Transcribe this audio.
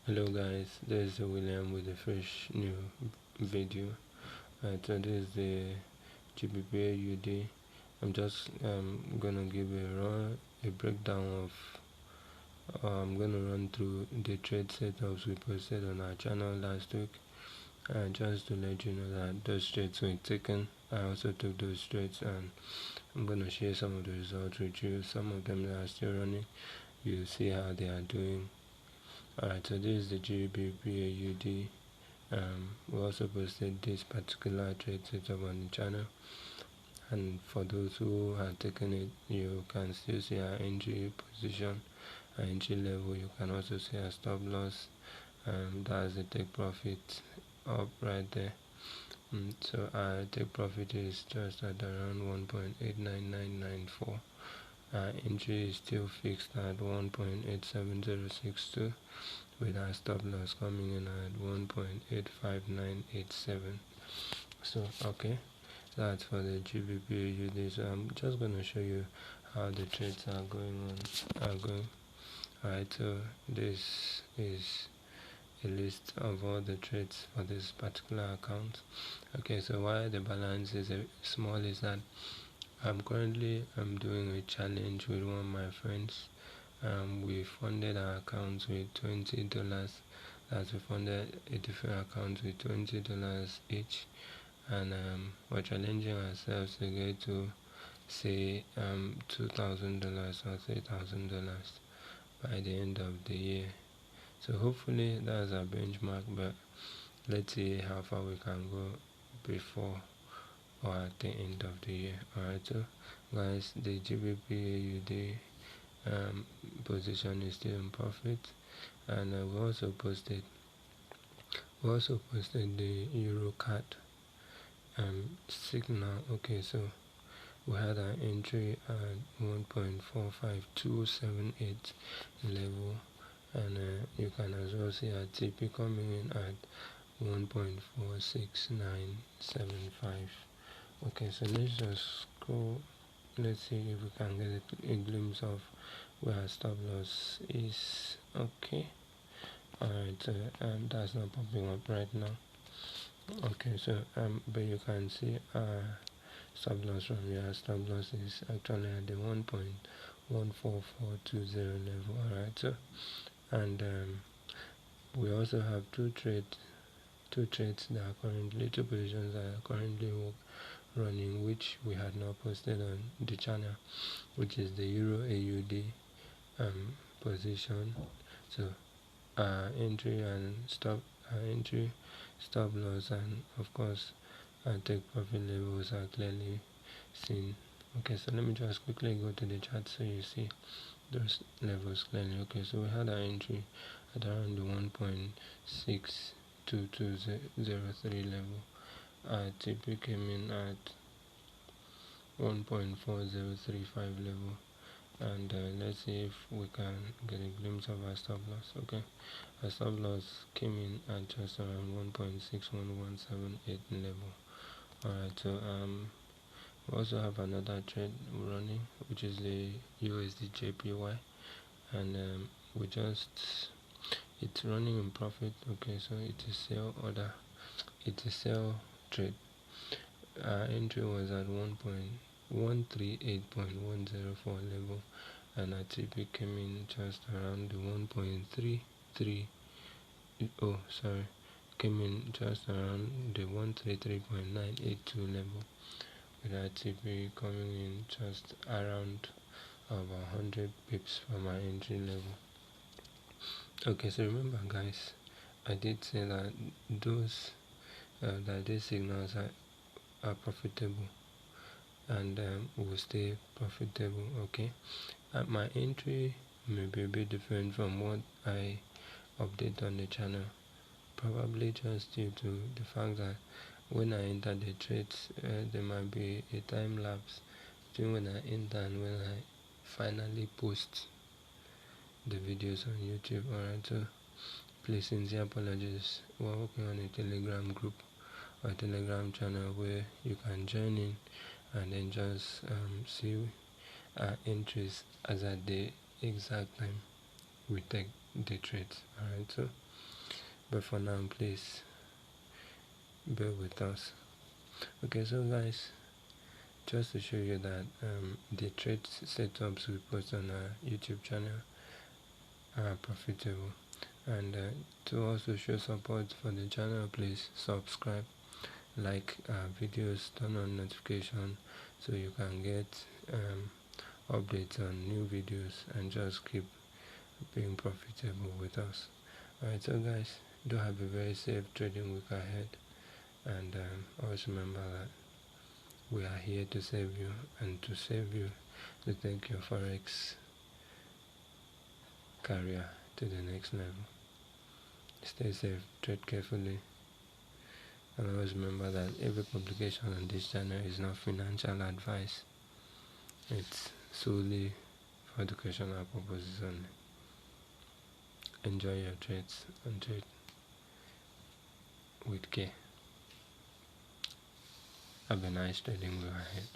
Hello guys, this is William with a fresh new video. So this is the GBP I'm just gonna give a breakdown of I'm gonna run through the trade setups we posted on our channel last week, just to let you know that those trades were taken. I also took those trades, and I'm gonna share some of the results with you. Some of them that are still running, you'll see how they are doing. Alright, so this is the GBP we also posted this particular trade setup on the channel, and for those who have taken it, you can still see our entry position, our entry level. You can also see our stop loss. That's the take profit up right there. So our take profit is just at around 1.89994. Our entry is still fixed at 1.87062, with our stop loss coming in at 1.85987. So okay, that's for the GBP. So I'm just going to show you how the trades are going. Alright, so this is a list of all the trades for this particular account. Okay, so why the balance is small is that I'm currently doing a challenge with one of my friends. We funded our accounts with $20. As we funded a different account with $20 each, and we're challenging ourselves to get to say $2,000 or $3,000 by the end of the year. So hopefully that's our benchmark, but let's see how far we can go before or at the end of the year. Alright, so guys, the GBP position is still in profit, and we also posted the Euro card signal. Okay, so we had an entry at 1.45278 level, and you can as well see our TP coming in at 1.46975. Okay, so let's just go. Let's see if we can get a glimpse of where our stop loss is. Okay, alright, so that's not popping up right now. Okay, so but you can see stop loss from here. Stop loss is actually at the 1.14420 level. Alright, so and we also have two trades that are currently, two positions that are currently running, which we had not posted on the channel, which is the Euro AUD position. So entry stop loss, and of course our take profit levels are clearly seen. Okay, so let me just quickly go to the chart so you see those levels clearly. Okay, so we had our entry at around the 1.62203 level. Our TP came in at 1.4035 level, and let's see if we can get a glimpse of our stop loss. Okay, our stop loss came in at just around 1.61178 level. Alright, so we also have another trade running, which is the USD JPY, and it's running in profit. Okay, so it is sell trade. Our entry was at 1.138.104 level, and our TP came in just around the 133.982 level, with our TP coming in just around about 100 pips from our entry level. Okay, so remember guys, I did say that these signals are profitable, and will stay profitable. Okay, my entry may be a bit different from what I update on the channel, probably just due to the fact that when I enter the trades, there might be a time lapse between when I enter and when I finally post the videos on YouTube. Alright, so please, sincere apologies. We're working on a Telegram group or Telegram channel where you can join in and then just see our entries as at the exact time we take the trades. Alright, so but for now, please bear with us. Okay, so guys, just to show you that the trade setups we post on our YouTube channel are profitable, and to also show support for the channel, please subscribe, like our videos, turn on notification so you can get updates on new videos and just keep being profitable with us. Alright, so guys, do have a very safe trading week ahead, and always remember that we are here to save you, and to save you to take your forex career to the next level. Stay safe, trade carefully, and always remember that every publication on this channel is not financial advice. It's solely for educational purposes only. Enjoy your trades and trade with care. Have a nice trading week ahead.